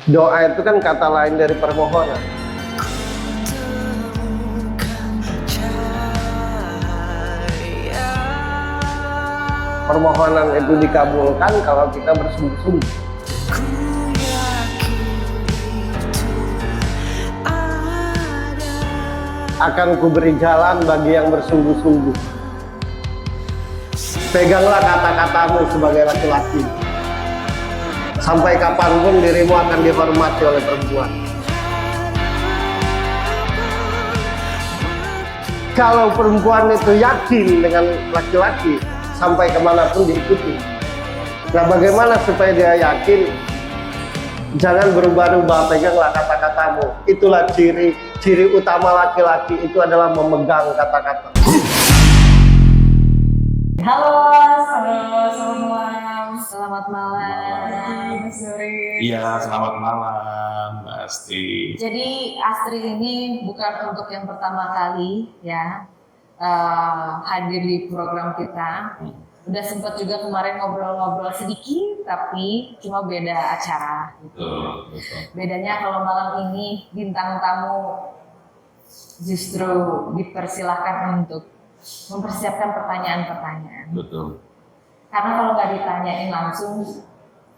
Doa itu kan kata lain dari permohonan. Permohonan itu dikabulkan kalau kita bersungguh-sungguh. Akan kuberi jalan bagi yang bersungguh-sungguh. Peganglah kata-katamu sebagai laki-laki. Sampai kapanpun dirimu akan dihormati oleh perempuan. Kalau perempuan itu yakin dengan laki-laki, sampai kemanapun diikuti. Nah, bagaimana supaya dia yakin? Jangan berubah-ubah, peganglah kata-katamu. Itulah ciri utama laki-laki, itu adalah memegang kata-kata. Halo semua, selamat malam Mas Dori. Iya, selamat malam Mbak Astri. Jadi Astri ini bukan untuk yang pertama kali ya hadir di program kita. Udah sempat juga kemarin ngobrol-ngobrol sedikit, tapi cuma beda acara. Betul. Bedanya kalau malam ini bintang tamu justru dipersilahkan untuk mempersiapkan pertanyaan-pertanyaan. Betul. Karena kalau nggak ditanyain langsung,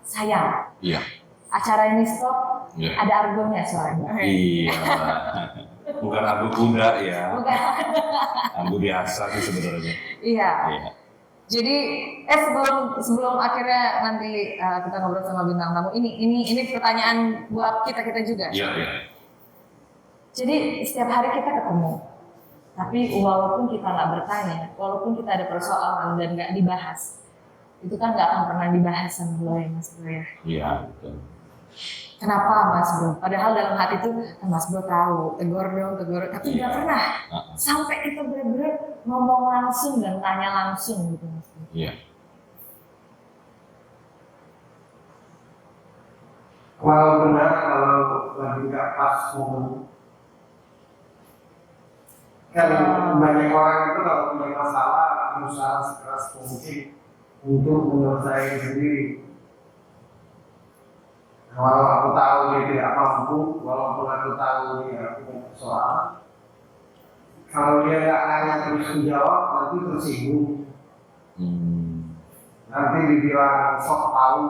sayang. Iya. Acara ini stop, Iya. ada argonya soalnya. Iya. Bukan argo kuda ya. Bukan. Argo biasa sih sebenarnya. Iya. Iya. Jadi sebelum akhirnya nanti kita ngobrol sama bintang tamu, ini pertanyaan buat kita juga. Iya. Jadi setiap hari kita ketemu, tapi walaupun kita nggak bertanya, walaupun kita ada persoalan dan nggak dibahas, itu kan nggak akan pernah dibahas sama lo ya Mas Bro ya. Iya, betul. Kenapa Mas Bro? Padahal dalam hati tuh Mas Bro tahu, tegur dong, tapi nggak pernah. Sampai kita benar-benar ngomong langsung dan tanya langsung gitu Mas Bro. Iya. Kalau benar, kalau lagi nggak pas momen. Kan banyak orang itu kalau punya masalah berusaha sekeras mungkin untuk menyelesaikan sendiri. Walau aku tahu dia tidak mampu, walaupun aku tahu dia punya persoalan, kalau dia nggak nanya terus menjawab, nanti tersinggung. Nanti dibilang sok tahu,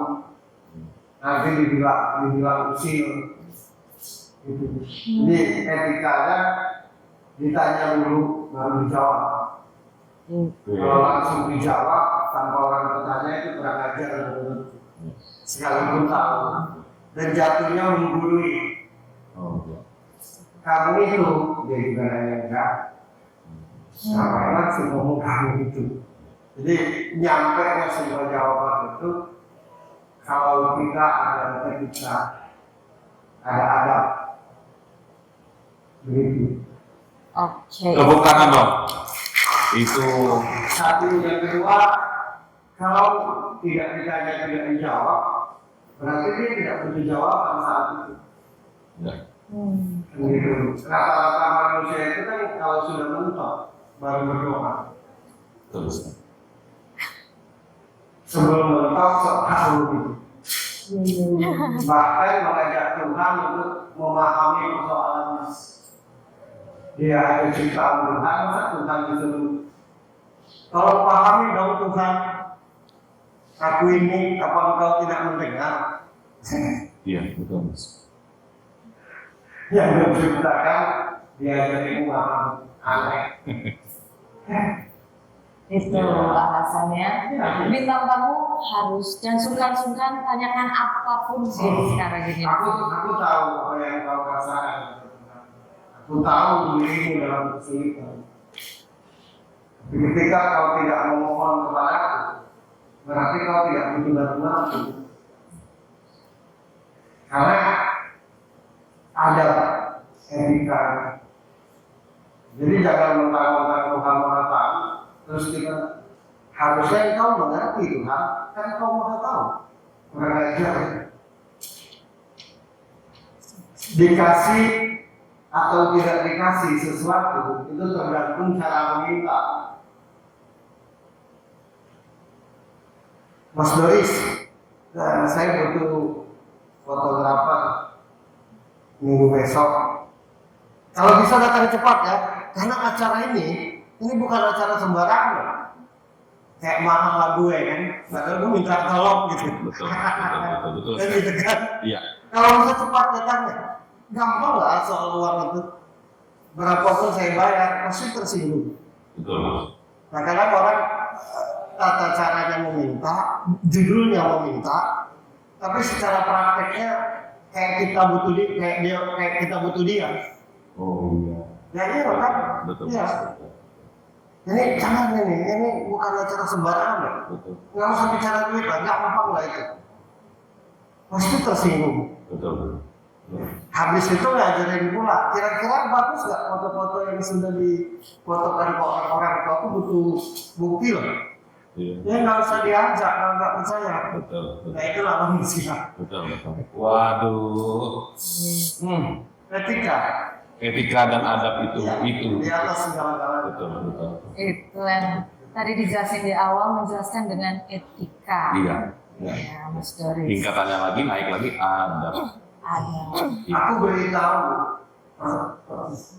nanti dibilang usil. Gitu. Jadi etikanya ditanya dulu baru dijawab. Kalau langsung dijawab tanpa orang bertanya itu kurang ajar. Sekalipun tahu. Dan jatuhnya menggurui. Kamu itu, dia juga nanya enggak. Ngapain sih ngomong kamu itu? Jadi nyampe semua jawaban itu kalau kita ada etika, ada adab. Begitu. Oke. Tepuk tangan dong. Itu Satu, yang kedua, kalau tidak ditanya tidak dijawab, berarti dia tidak butuh jawaban saat itu. ya. Gitu. Rata-rata manusia itu kan kalau sudah mentok baru berdoa. Terus. Sebelum mentok sok tahu gitu. Bahkan mengajak Tuhan untuk memahami persoalannya. Dia ada ciptaan Tuhan, masa Tuhan disuruh tolong pahami dong Tuhan, aku ini apa engkau tidak mendengar? Iya, betul Mas. Yang menciptakan dia jadi umat aneh. Itu alasannya. Bintang tamu harus dan sungkan-sungkan tanyakan apapun sih sekarang gini. Aku tahu apa yang kau rasakan. Aku tahu dirimu dalam kesulitan. Ketika kau tidak memohon kepadaku, berarti kau tidak butuh bantuan aku. Karena ada etika. Jadi jangan mentang-mentang Tuhan Maha Tahu, terus kita harusnya engkau mengerti Tuhan, kan engkau Maha Tahu. Kurang ajar. Dikasih atau tidak dikasih sesuatu itu tergantung cara meminta. Mas Doris, saya butuh fotografer minggu besok. Kalau bisa datang cepat ya, karena acara ini bukan acara sembarangan. Kayak mahal lagu ya kan, padahal gue minta tolong gitu. Betul. Dan gitu kan. Iya. Kalau bisa cepat datangnya, gampang lah soal uang itu. Berapapun saya bayar, pasti tersinggung. Betul. Nah kadang orang tata caranya meminta, judulnya meminta, tapi secara prakteknya kayak kita butuh dia. Oh iya. Ya iya kan? Betul. Ya. Ini jangan ini bukan acara sembarangan ya. Betul. Nggak usah bicara duit lah, gampang lah itu. Pasti tersinggung. Betul. Habis itu ngajarin pula, kira-kira bagus nggak foto-foto yang sudah difotokan ke orang-orang? Aku butuh bukti loh. Iya. Ya nggak usah diajak, kalau nggak percaya. Betul. Nah itulah manusia. Betul. Waduh. Etika Dan adab itu. ya, di atas segala-galanya. Betul. Itu yang tadi dijelasin di awal, menjelaskan dengan etika. Iya. Ya, Mas Doris. Tingkatannya lagi naik lagi adab. Ada. Aku beritahu,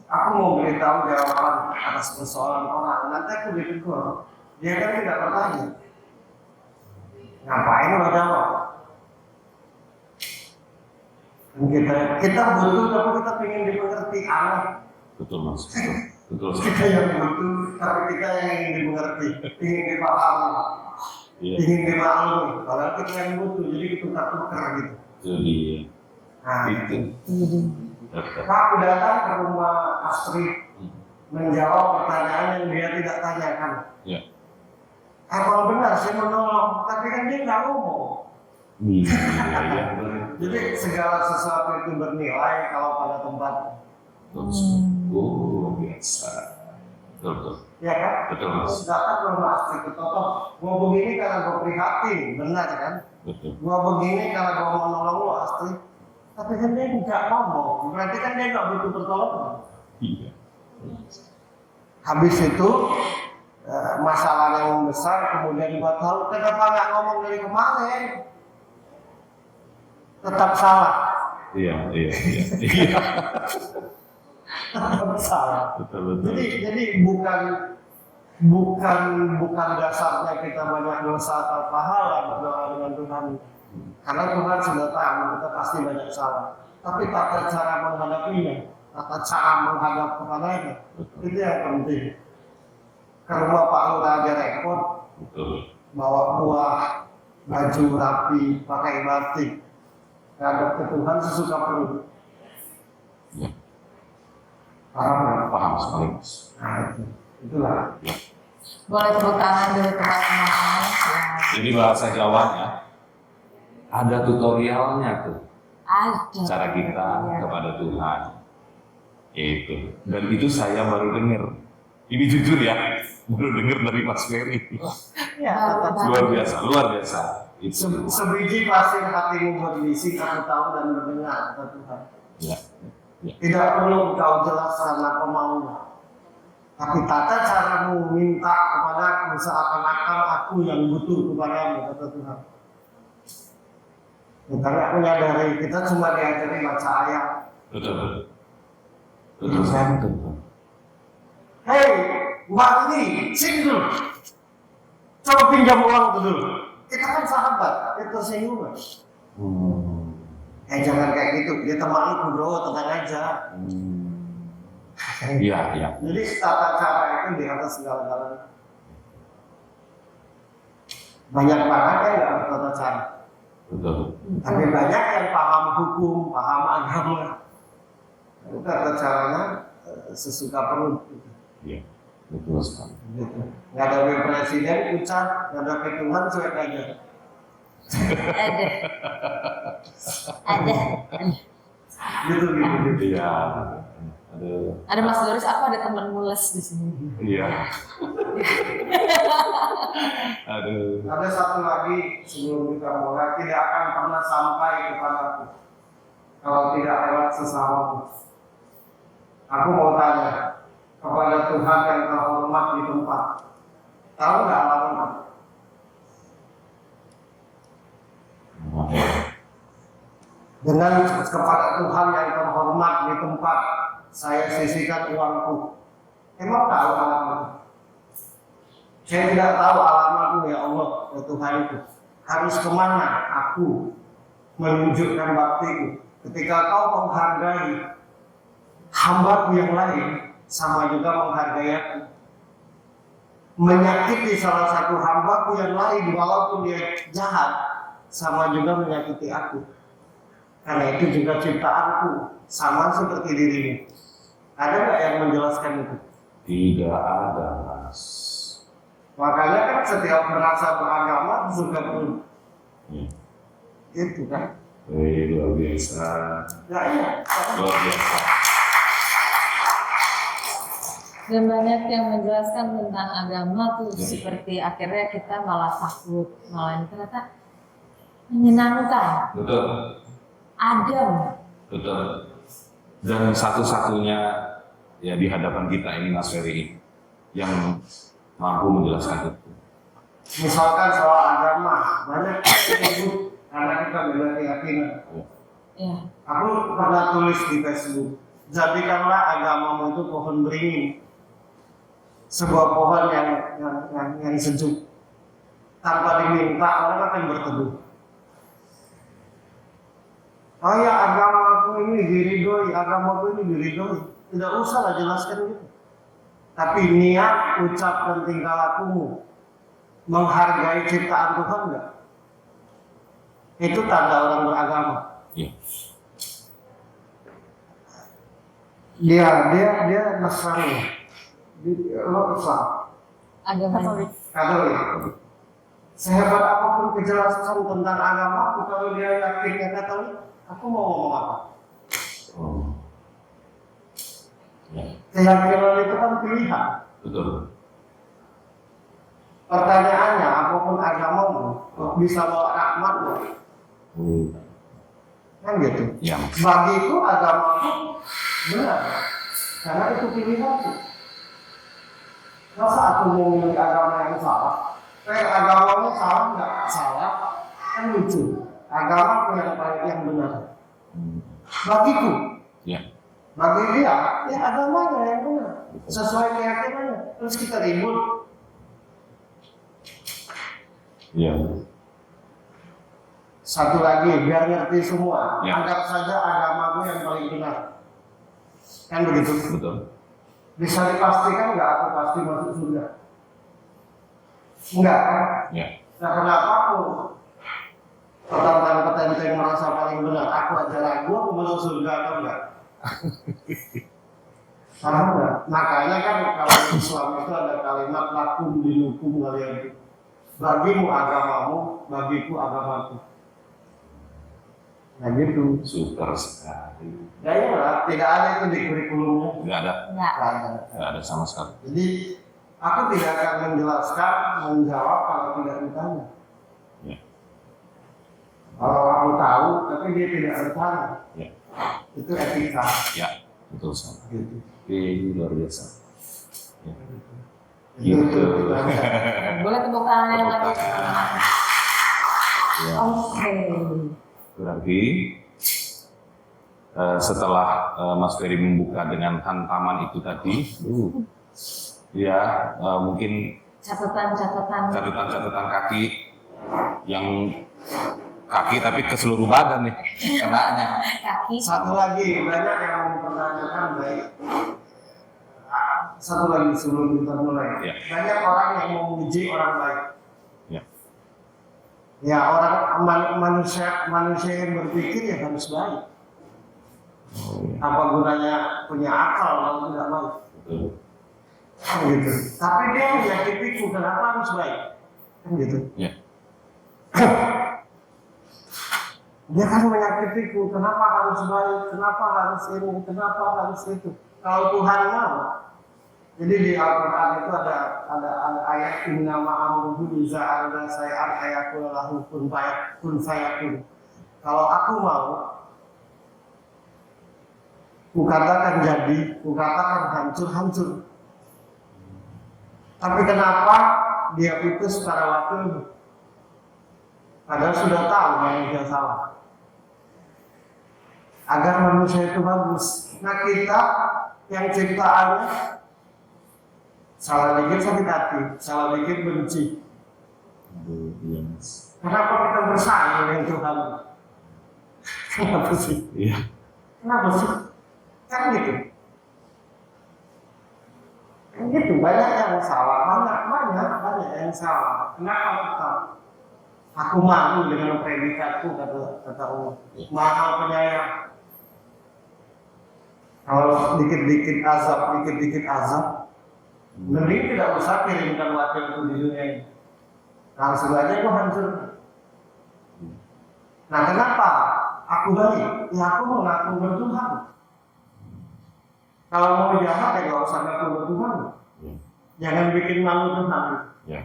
aku mau beritahu jawaban atas persoalan orang. Nanti aku ditegur, dia kan tidak bertanya. Ngapain lo jawab? Kita butuh, tapi kita ingin dimengerti Allah. Betul mas. Betul. Kita yang butuh, tapi kita yang ingin dimengerti, ingin dipahami, Iya. ingin dimaklumi. Padahal kita yang butuh, jadi tukar-tukar gitu. Jadi Nah, itu. aku datang ke rumah Astrid menjawab pertanyaan yang dia tidak tanyakan. Ya. Emang benar saya menolong, tapi kan dia nggak ngomong. Iya. Jadi segala sesuatu itu bernilai kalau pada tempat, Oh biasa. Betul. ya kan? Betul mas. Datang ke rumah Astrid ke Toto, gua begini karena gua prihatin, benar kan? Betul. Gua begini karena gua mau nolong lo Astrid, tapi kan dia nggak ngomong, berarti kan dia nggak butuh pertolongan. Iya. Habis itu masalah yang besar, kemudian gua tahu kenapa nggak ngomong dari kemarin, tetap salah. Iya. Tetap salah. Betul. Jadi bukan dasarnya kita banyak dosa atau pahala berdoa dengan Tuhan, karena Tuhan sudah tahu kita pasti banyak salah. Tapi tata cara menghadapinya, tata cara menghadap kepadanya, itu yang penting. Ke rumah Pak Lurah aja repot, Betul. bawa buah, baju rapi, pakai batik, ngadep ke Tuhan sesuka perut. Ya. Paham ya? Paham sekali mas. Nah, itulah. Boleh tepuk tangan dulu teman-teman. Ya. Jadi bahasa Jawanya ada tutorialnya tuh. Ada. Cara kita kepada Tuhan. Itu. Dan itu saya baru dengar. Ini jujur ya, baru dengar dari Mas Ferry. Ya, Luar biasa. Itu. Sebiji pasir hatimu berbisik, aku tahu dan mendengar, kata Tuhan. Ya. Tidak perlu kau jelaskan apa maumu, tapi tata caramu minta kepadaku seakan-akan aku yang butuh kepadamu, kata Tuhan. Kita nggak menyadari, kita cuma diajari baca ayat. Betul. Betul. Hei, Mbak ini, sini dulu. Coba pinjam uang itu dulu. Kita kan sahabat, itu tersinggung. Jangan kayak gitu, dia temanku bro, tenang aja. Iya. Jadi tata cara itu di atas segala-galanya. Banyak banget yang nggak bertata cara. Betul. Tapi banyak yang paham hukum, paham agama. Tata caranya sesuka perut. Iya. Betul sekali. Gitu. Nggak ada presiden ucap, nggak ada Tuhan cuek aja. Ada. Gitu. Iya. Ada Mas Doris, aku ada teman mules di sini. Iya. Aduh. Ada satu lagi sebelum kita mulai, tidak akan pernah sampai kepadaku kalau tidak lewat sesamamu. Aku mau tanya kepada Tuhan yang terhormat di tempat, tahu nggak alamatnya? dengan kepada Tuhan yang terhormat di tempat saya sisihkan uangku. Emang tahu alamat? Saya tidak tahu alamatmu ya Allah, ya Tuhanku. Harus kemana aku menunjukkan baktiku ketika kau menghargai hambaku yang lain sama juga menghargai aku. Menyakiti salah satu hambaku yang lain walaupun dia jahat sama juga menyakiti aku. Karena itu juga ciptaanku sama seperti dirimu. Ada nggak yang menjelaskan itu? Tidak ada, Mas. Makanya kan setiap merasa beragama juga perlu Ya. itu kan. Luar biasa. Nah, iya. Luar biasa. Dan banyak yang menjelaskan tentang agama tuh Ya. seperti akhirnya kita malah takut, malah ternyata menyenangkan, Betul. adem. Betul. Dan satu-satunya ya di hadapan kita ini Mas Ferry yang mampu menjelaskan itu. Misalkan soal agama, banyak yang ribut karena kita beda keyakinan. Ya, Aku pernah tulis di Facebook, jadikanlah agamamu itu pohon beringin, sebuah pohon yang sejuk. Tanpa diminta orang akan berteduh. Oh ya, agamaku ini diridhoi, agamaku ini diridhoi. Tidak usah lah jelaskan gitu. Tapi niat, ucap dan tingkah lakumu menghargai ciptaan Tuhan enggak? Itu tanda orang beragama. Ya. Dia Nasrani. Lo Islam. agama Katolik. Sehebat apapun kejelasan tentang agama, kalau dia yakinnya Katolik, aku mau ngomong apa? Oh. Ya. Keyakinan itu kan pilihan. Betul. Pertanyaannya, apapun agamamu, bisa bawa rahmat loh. Kan gitu. Ya. Bagiku agamaku benar, karena itu pilihanku. Masa aku mau memilih agama yang salah? Agamamu salah nggak? Salah, kan lucu. Agamaku yang benar. Bagiku, Ya. bagi dia, ya agamanya yang benar, sesuai keyakinannya. Terus kita ribut. Ya. Satu lagi, biar ngerti semua, Ya. anggap saja agamaku yang paling benar. Kan begitu? Betul. Bisa dipastikan nggak aku pasti masuk surga? Enggak kan? Ya. Nah kenapa aku petantang-petenteng merasa paling benar? Aku aja ragu aku masuk surga atau enggak? Paham enggak? Makanya kan kalau Islam itu ada kalimat lakum dinukum kalian. Bagimu agamamu, bagiku agamaku. Nah gitu. Super sekali. Ya iyalah, tidak ada itu di kurikulumnya. Nggak ada. enggak. Nggak ada sama sekali. Jadi aku tidak akan menjelaskan, menjawab kalau tidak ditanya. Ya. Kalau aku tahu, tapi dia tidak bertanya. Ya. Itu etika. Ya. Betul sekali. Gitu. Luar biasa. Ya. Itu Gitu. Boleh tepuk tangan yang lagi. Ya. Oke. Berarti setelah Mas Ferry membuka dengan hantaman itu tadi, ya mungkin Catatan. catatan kaki yang kaki tapi ke seluruh badan nih kenanya. Kaki. Satu lagi, banyak yang mempertanyakan baik. Satu lagi sebelum kita mulai. Ya. Banyak orang yang memuji orang baik. Ya. Ya orang manusia yang berpikir ya harus baik. Oh, ya. Apa gunanya punya akal kalau tidak baik? Betul. Kan gitu. Tapi dia menyakitiku, kenapa harus baik? Kan gitu. Ya. Dia kan menyakitiku, kenapa harus baik? Kenapa harus ini? Kenapa harus itu? Kalau Tuhan mau, jadi di Al-Quran itu ada ayat innama amruhu iza arada say'an ayakul lahu kun fayakun. Kalau aku mau, ku katakan jadi, ku katakan hancur. Tapi kenapa dia putus pada waktu itu? Padahal sudah tahu manusia salah. agar manusia itu bagus. Nah kita yang ciptaannya salah dikit sakit hati, salah dikit benci. Aduh, iya Mas. Kenapa kita bersaing dengan Tuhan? Kenapa sih? Iya. Kenapa sih? Kan gitu. Kan gitu, banyak yang salah, banyak yang salah. Kenapa kita? Aku malu dengan predikatku, kata Allah. Maha penyayang. Kalau dikit-dikit azab, mending tidak usah kirimkan wakilku di dunia ini. Langsung aja aku hancur. Nah kenapa? Aku baik, ya aku mengaku bertuhan. Kalau mau jahat ya gak usah ngaku bertuhan. Jangan bikin malu Tuhan. Ya.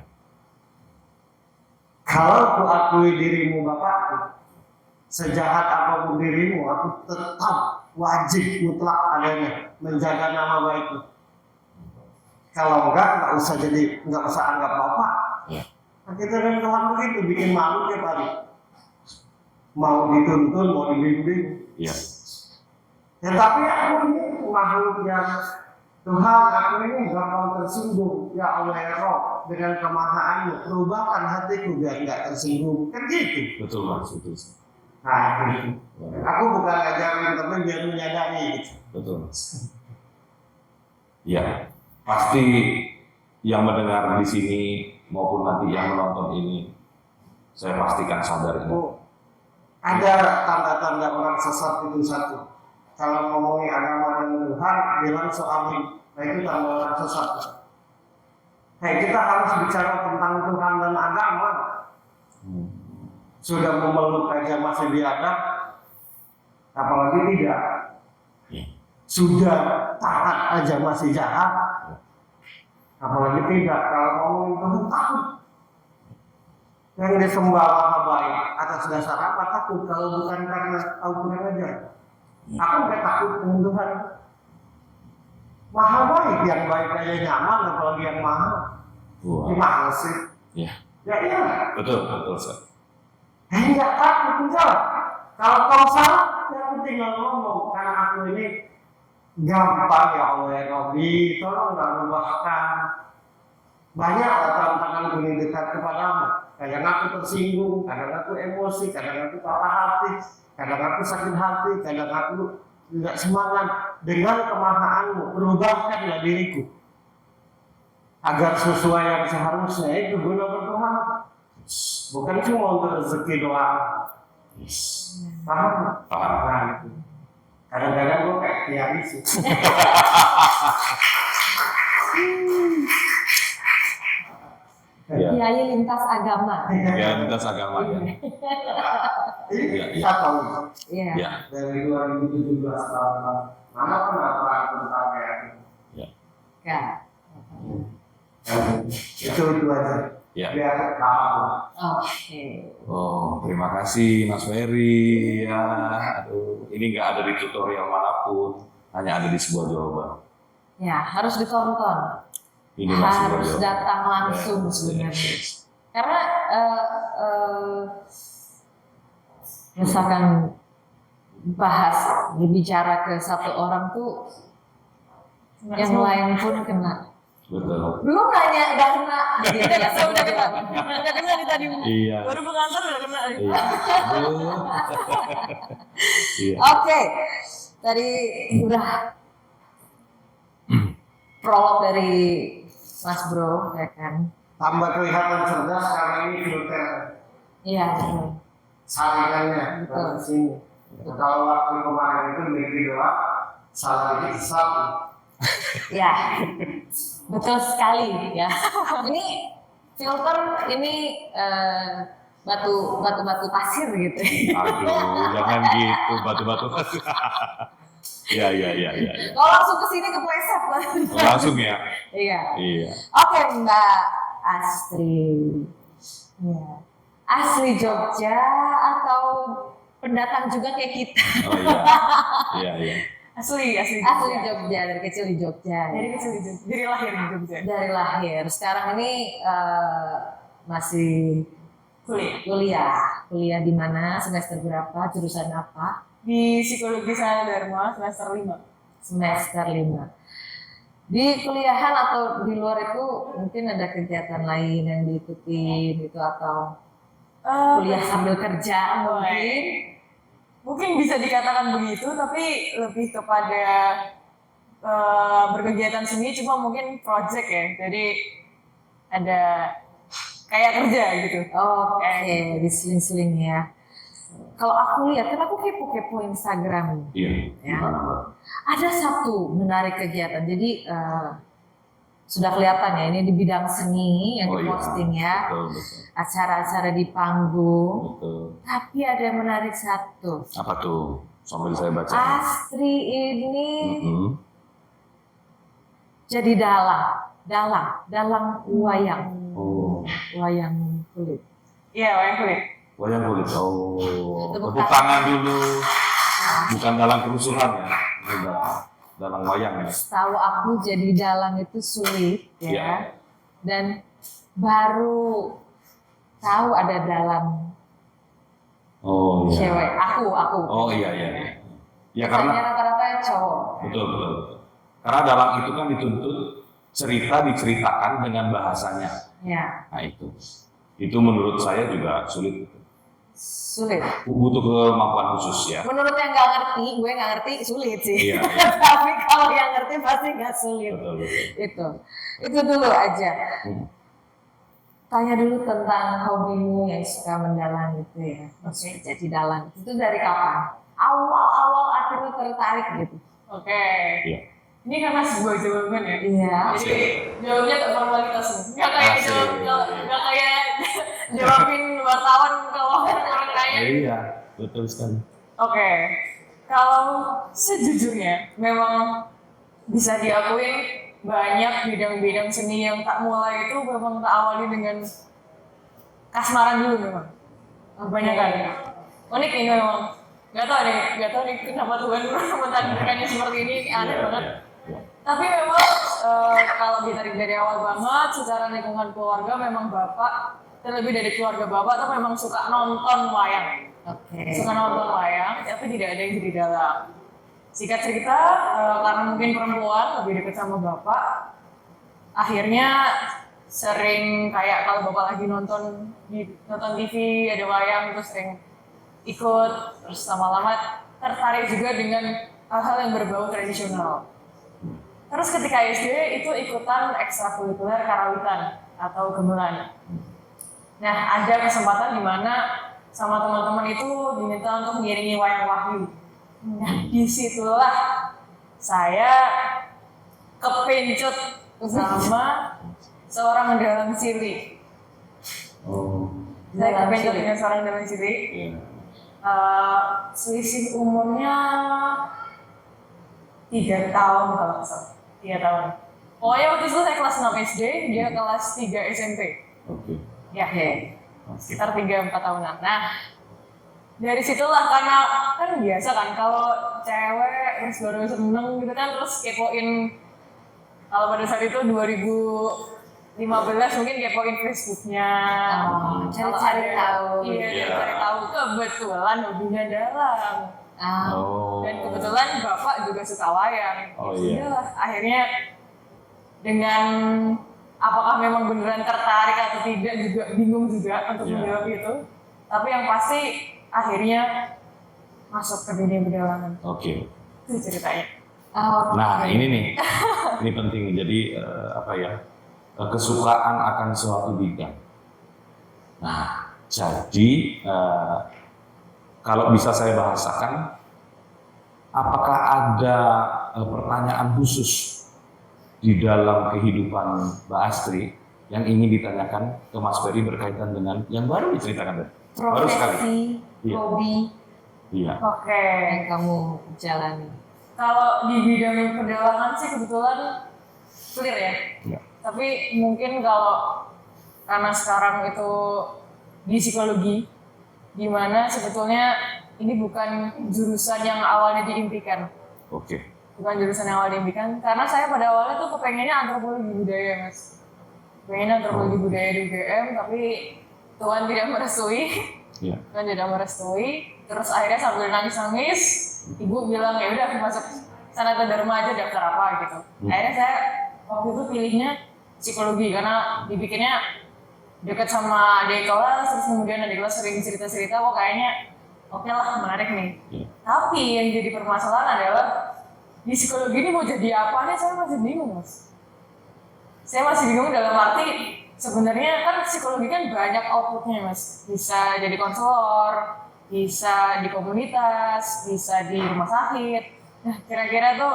Kalau aku akui dirimu Bapakku, sejahat apapun dirimu, aku tetap wajib mutlak adanya menjaga nama baikmu. Kalau enggak usah anggap Bapak. Ya. Nah, kita dengan Tuhan begitu, bikin malu tiap hari. Mau dituntun, mau dibimbing. Iya. Ya tapi aku ini makhluk yang Tuhan, aku ini gampang tersinggung. Ya Allah ya Rob, dengan kemahaanmu, rubahkan hatiku biar nggak tersinggung. Kan gitu. Betul Mas, betul. Nah itu. Aku bukan ngajarin, tapi biar menyadari gitu. Betul Mas. Ya, pasti yang mendengar di sini maupun nanti yang menonton ini, saya pastikan sadar ini. Ada tanda-tanda orang sesat itu satu. Kalau ngomongin agama dan Tuhan, bilang soal nah itu tanda orang sesat. Kita harus bicara tentang Tuhan dan agama. Sudah memeluk aja masih biadab, apalagi tidak. Sudah taat aja masih jahat, apalagi tidak. Kalau ngomongin Tuhan takut. Yang disembah maha baik atas dasar apa takut? Kalau bukan karena Al-Quran aja. Aku nggak takut dengan Tuhan. Maha baik, yang baik aja nyaman, apalagi yang mahal. Gimana sih? Ya. Ya iya. Betul Sir. Nggak takut enggak. Kalau kau salah, ya aku tinggal ngomong. Karena aku ini gampang ya Allah ya Rabbi, tolonglah ubahkan. Banyak tantangan ini dekat kepadamu. Kadang aku tersinggung, kadang aku emosi, kadang aku patah hati, kadang aku sakit hati, kadang aku tidak semangat. Dengan kemahaanmu, berubahkanlah diriku agar sesuai yang seharusnya, itu guna bertuhan. Bukan cuma untuk rezeki doang. Paham? Nah, itu. Kadang-kadang gue kayak kiai sih. Ya. Kiai lintas agama. Ya, lintas agama ya. Ini kita tahu. Iya. Ya. Dari 2017 tahun mana pernah tentang kayak Ya. Ya. itu aja. Ya. Biar tahu. Oke. Oh, terima kasih Mas Ferry ya. Aduh, ini nggak ada di tutorial manapun, hanya ada di sebuah jawaban. Ya, harus ditonton. Ini masih Harus jawaban. datang langsung Yes, sebenarnya. yes. Karena misalkan bahas berbicara ke satu orang tuh yang lain pun kena. Betul. Belum nanya udah kena. Gitu ya, Udah kena. Udah kena nih tadi. Iya. Baru pengantar udah kena. Iya. Aduh. Iya. Oke. Tadi udah prolog dari Mas Bro, ya kan? Tambah kelihatan cerdas karena ini filter Iya, betul. saringannya Betul. dari sini. Kalau waktu kemarin itu negeri doang, salah dikit sesat. Ya, betul sekali ya. Ini filter ini batu pasir gitu. Aduh, jangan gitu, batu-batu. Iya. Kalau langsung ke sini kepleset Pak. Langsung ya. Iya. Iya. Oke Mbak Astri. Ya. Asli Jogja atau pendatang juga kayak kita? Oh iya. Iya. Asli Asli Jogja, dari kecil di Jogja. Dari kecil di Jogja. Dari lahir di Jogja. Dari lahir. Sekarang ini masih kuliah di mana, semester berapa, jurusan apa? di Psikologi Sana Dharma semester 5. Semester 5. Di kuliahan atau di luar itu mungkin ada kegiatan lain yang diikuti gitu atau kuliah sambil kerja mungkin. Mungkin bisa dikatakan begitu, tapi lebih kepada berkegiatan seni, cuma mungkin project ya. Jadi ada kayak kerja gitu. Oke, diseling-seling ya. Kalau aku lihat, kan aku kepo-kepo Instagram. Iya. Ya. Gimana, Mbak? Ada satu menarik kegiatan. Jadi sudah kelihatan ya, ini di bidang seni yang Oh, iya. diposting ya. Betul. Acara-acara di panggung. Betul. Tapi ada yang menarik satu. Apa tuh? Sambil saya baca. Astri ini Mhm. jadi dalang wayang, Oh, wayang kulit. Iya, wayang kulit. wayang kulit. Oh, Tepuk tepuk tangan dulu. Bukan dalam kerusuhan ya. Ini dalam wayang ya. Tahu aku jadi dalang itu sulit ya. Iya. Dan baru tahu ada dalang Oh iya. cewek. Aku. Oh iya. Ya Biasanya karena rata-rata cowok. betul. Karena dalam itu kan dituntut cerita diceritakan dengan bahasanya. Ya, Nah itu menurut saya juga sulit. sulit. Butuh kemampuan khusus ya. Menurut yang nggak ngerti, gue nggak ngerti sulit sih. Iya. Tapi kalau yang ngerti pasti nggak sulit. Betul. Itu dulu aja. Hmm. Tanya dulu tentang hobimu yang suka mendalang gitu ya. Maksudnya jadi dalang. Itu dari kapan? Awal akhirnya tertarik gitu. Oke. Iya. Ini karena sebuah jawaban ya. Iya. Jadi jawabnya tak formalitas nih. Nggak kayak Asik. nggak kayak jawabin wartawan kalau orang kaya. Iya, betul sekali. Oke. Kalau sejujurnya memang bisa diakui banyak bidang-bidang seni yang tak mulai itu memang tak awali dengan kasmaran dulu memang. Kebanyakan. Unik ini memang. Gak tau nih kenapa Tuhan mentakdirkannya seperti ini, aneh banget. Tapi memang kalau ditarik dari awal banget, secara lingkungan keluarga memang bapak, terlebih dari keluarga bapak tuh memang suka nonton wayang. Oke. Suka nonton wayang, tapi tidak ada yang jadi dalang. Singkat cerita, karena mungkin perempuan lebih dekat sama bapak, akhirnya sering kayak kalau bapak lagi nonton TV ada wayang terus sering ikut, terus lama-lama tertarik juga dengan hal-hal yang berbau tradisional. Terus ketika SD itu ikutan ekstrakurikuler karawitan atau gamelan. Nah, ada kesempatan di mana sama teman-teman itu diminta untuk mengiringi wayang wahyu. Nah, disitulah saya kepencut sama seorang dalang cilik. Oh, Saya kepencut dengan seorang dalang cilik. iya. Selisih umurnya 3 tahun kalau nggak salah. 3 tahun. Pokoknya waktu itu saya kelas 6 SD, dia kelas 3 SMP. Oke. Ya, sekitar 3-4 tahunan. Nah, dari situlah karena kan biasa kan kalau cewek terus baru seneng gitu kan terus kepoin, kalau pada saat itu 2015 mungkin kepoin Facebooknya, Cari-cari tahu. Iya, Iya. cari tahu. Kebetulan hobinya dalang. Oh. Dan kebetulan bapak juga suka wayang. Oh, iya. Sudahlah, akhirnya dengan apakah memang beneran tertarik atau tidak juga bingung juga untuk Iya. menjawab itu. Tapi yang pasti akhirnya masuk ke dunia pedalangan. Oke. Itu ceritanya. Nah, ini nih. Ini penting. Jadi kesukaan akan suatu bidang. Nah, jadi kalau bisa saya bahasakan, apakah ada pertanyaan khusus di dalam kehidupan Mbak Astri yang ingin ditanyakan ke Mas Ferry berkaitan dengan yang baru diceritakan tadi? Baru sekali. Profesi, Iya. hobi Iya. Oke. yang kamu jalani. Kalau di bidang pedalangan sih kebetulan clear ya. Iya. Tapi mungkin kalau karena sekarang itu di psikologi, di mana sebetulnya ini bukan jurusan yang awalnya diimpikan. Oke. Bukan jurusan yang awalnya diimpikan, karena saya pada awalnya tuh kepengennya antropologi budaya, Mas. Pengennya antropologi budaya di UGM, tapi Tuhan tidak merestui. Iya. Tuhan tidak merestui. Terus akhirnya sambil nangis-nangis, ibu bilang ya udah masuk Sanata Dharma aja, daftar apa gitu. Akhirnya saya waktu itu pilihnya psikologi karena dipikirnya dekat sama adik kelas, terus kemudian adik kelas sering cerita-cerita, wah kayaknya oke lah, menarik nih. Tapi yang jadi permasalahan adalah di psikologi ini mau jadi apa nih, saya masih bingung mas. Saya masih bingung dalam arti sebenarnya kan psikologi kan banyak outputnya mas. Bisa jadi konselor, bisa di komunitas, bisa di rumah sakit. Nah kira-kira tuh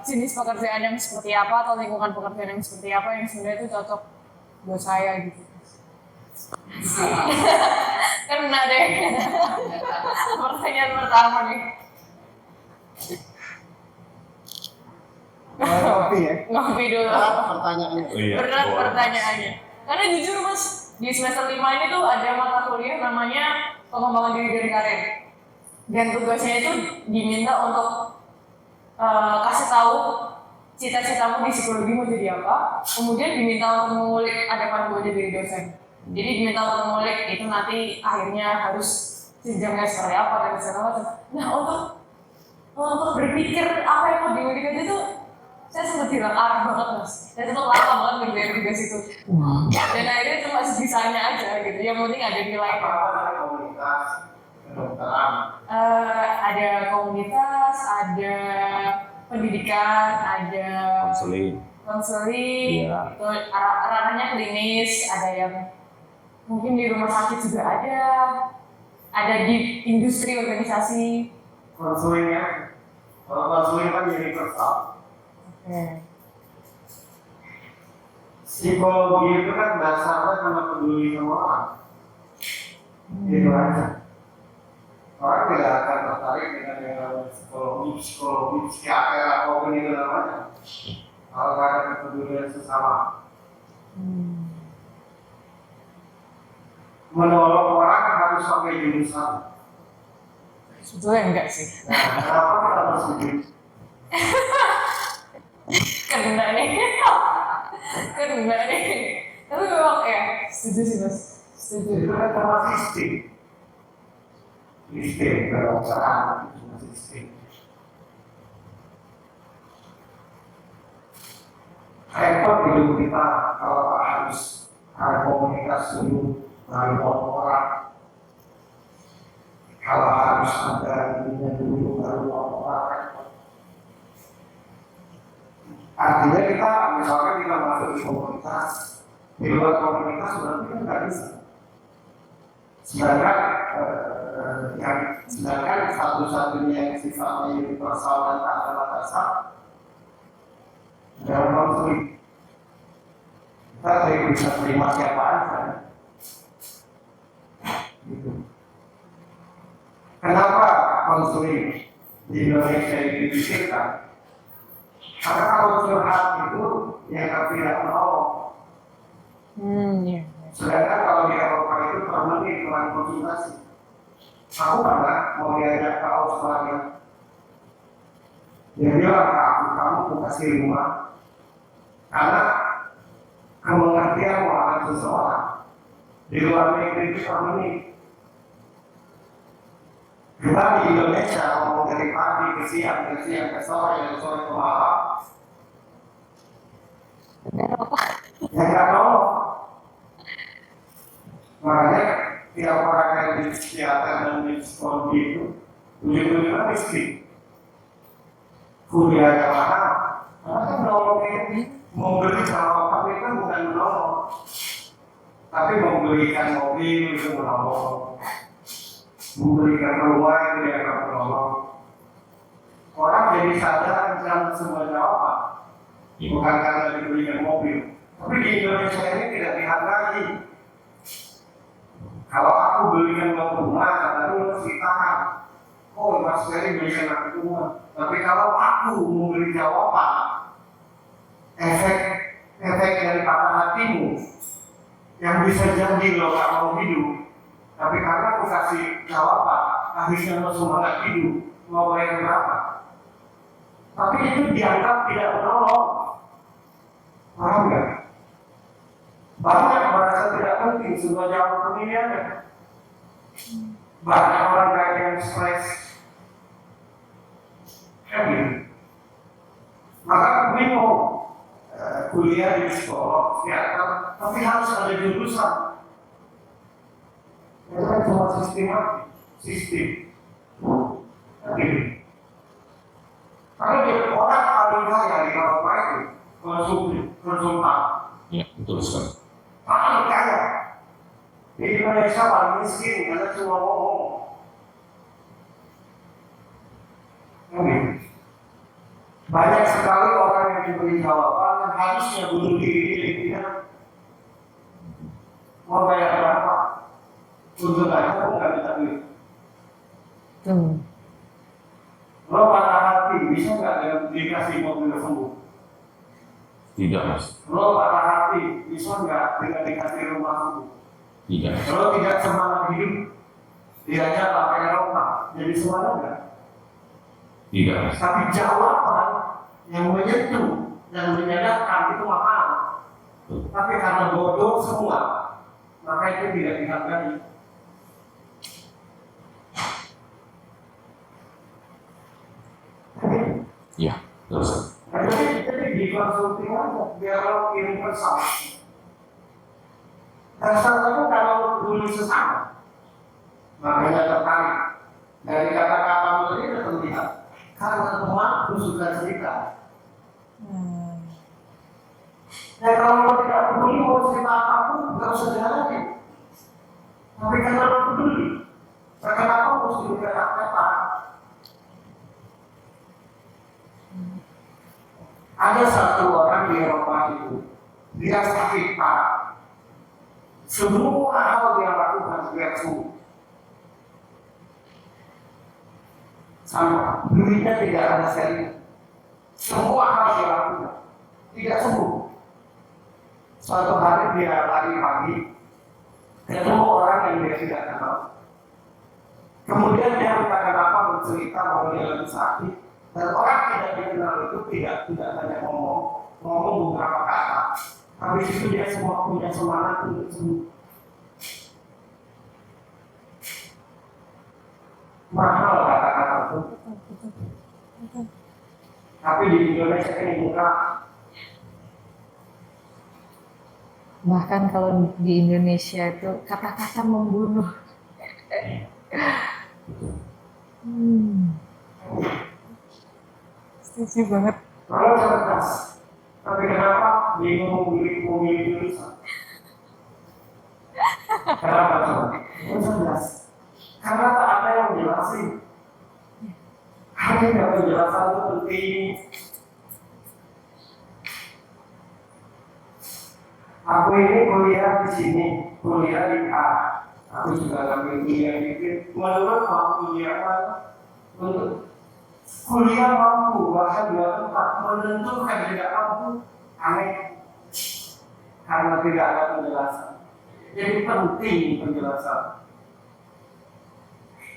jenis pekerjaan yang seperti apa atau lingkungan pekerjaan yang seperti apa yang sebenarnya itu cocok buat saya gitu. Kena deh. Pertanyaan pertama nih. Ngopi ya. Ngopi dulu. Pertanyaannya. Oh, iya. Berat Boleh. pertanyaannya. Karena jujur mas, di semester 5 ini tuh ada mata kuliah namanya pengembangan diri dan karir. Dan tugasnya itu diminta untuk kasih tahu cita-citamu di psikologi mau jadi apa. Kemudian diminta untuk mengulik ada panduannya dari dosen. Jadi diminta untuk mengulik itu nanti akhirnya harus jenjangnya seperti apa dan segala macam. Nah untuk berpikir apa yang mau diulik itu saya sempat bilang arah banget mas. Saya tetap lama banget ngerjain tugas itu. Dan akhirnya cuma sisanya aja gitu. Yang penting ada nilai. Komunitas kedokteran. Ada komunitas, ada pendidikan, ada konseling, Iya. itu ranahnya klinis, ada yang mungkin di rumah sakit juga ada di industri organisasi. Konselingnya, kalau konseling kan universal. Oke. Psikologi itu kan dasarnya karena peduli sama orang. Gitu aja. Orang tidak akan tertarik dengan yang namanya psikologi, psikiater, apapun itu namanya. Kalau nggak ada kepedulian sesama. Menolong orang harus pakai jurusan. Sebetulnya enggak sih. Nah, kenapa kita harus begitu? Kena nih. Kena nih. Tapi memang ya, setuju sih mas. Setuju. Itu kan cuma sistem. Sistem kedokteran itu cuma sistem. Repot hidup kita kalau harus ada komunitas dulu, menolong orang. Kalau harus ada dirinya dulu baru orang. Artinya kita misalkan kita masuk di komunitas, di luar komunitas berarti kan nggak bisa. Sedangkan satu-satunya yang sifatnya universal dan tak ada batasan dalam konflik. Kita bisa terima siapa aja. Gitu. Kenapa konseling di Indonesia dipikirkan? Karena kalau curhat itu yang tidak menolong. Iya. Sedangkan kalau di Eropa itu per menit teman konsultasi. Aku pernah mau diajak ke Australia. Dia bilang ke aku, kamu kasih rumah. Karena kemengertian orang seseorang di luar negeri itu per menit. Kita di Indonesia ngomong dari pagi ke siang, ke sore, dari sore ke malam. Ya nggak nolong. Makanya tiap orang yang di psikiater dan di psikologi itu ujung-ujungnya miskin. Kuliahnya mahal. Karena kan nolongnya membeli jawaban itu bukan menolong, tapi membelikan mobil itu menolong. Memberikan rumah itu dia akan menolong. Orang jadi sadar dalam semua jawaban, bukan karena diberikan mobil. Tapi di Indonesia ini tidak dihargai. Kalau aku belikan rumah, lalu harus ditahan. Oh, Mas Ferry belikan aku rumah. Tapi kalau aku memberi jawaban, efek dari patah hatimu yang bisa jadi lo gak mau hidup. Tapi karena aku kasih jawaban, akhirnya lo semangat hidup, mau bayar berapa? Tapi itu dianggap tidak menolong. Paham nggak? Banyak merasa tidak penting semua jawaban pemilihannya. Banyak orang kaya yang stres. Kan gitu. Maka aku bingung kuliah di psikolog, psikiater, tapi harus ada jurusan. Itu kan cuma sistem. Kan gitu. Kalau dia orang paling kaya di Eropa itu konsultan. Ya, betul sekali. Paling kaya. Di Indonesia paling miskin karena cuma ngomong. Banyak sekali orang yang diberi jawaban yang harusnya bunuh diri tidak mau bayar berapa untuk aja pun nggak bisa duit. Lo patah hati bisa nggak dikasih mobil sembuh? Tidak, Mas. Lo patah hati bisa nggak dengan dikasih rumah sembuh? Tidak. Lo tidak semangat hidup diajak pakai Eropa jadi semangat nggak? Tidak, Mas. Tapi jawaban yang menyentuh dan menyadarkan itu mahal. Tapi karena bodoh semua, maka itu tidak dihargai. Ya, terus. Jadi di konsulting aja, biar lo universal. Dasar itu kalau peduli sesama, makanya tertarik. Dari kata-kata tadi sudah terlihat. Karena temanku suka cerita. Ya kalau lo tidak peduli mau cerita apapun, nggak usah jalanin. Tapi karena lo peduli, kenapa mesti dikata-kata? Ada satu orang di Eropa itu, dia sakit parah. Semua hal dia lakukan dia sembuh. Sama, duitnya tidak ada seri. Semua hal dia lakukan tidak sembuh. Suatu hari dia lari pagi, ketemu orang yang dia tidak kenal. Kemudian dia entah kenapa bercerita bahwa dia lagi sakit. Dan orang tidak dikenal itu tidak hanya ngomong beberapa kata. Habis itu dia semua punya semangat untuk sembuh. Mahal kata-kata itu. Tapi di Indonesia ini murah. Bahkan kalau di Indonesia itu kata-kata membunuh. Setuju banget. Kalau cerdas, tapi kenapa bingung memilih jurusan? Kenapa coba? Cerdas. Karena tak ada yang menjelasin. Hanya penjelasan itu penting. Aku ini kuliah di sini, kuliah di A. Aku juga ngambil kuliah di B. Menurut kamu kuliah mana? Untuk kuliah mampu, bahkan dua tempat menentukan tidak mampu, aneh. Karena tidak ada penjelasan. Jadi penting penjelasan.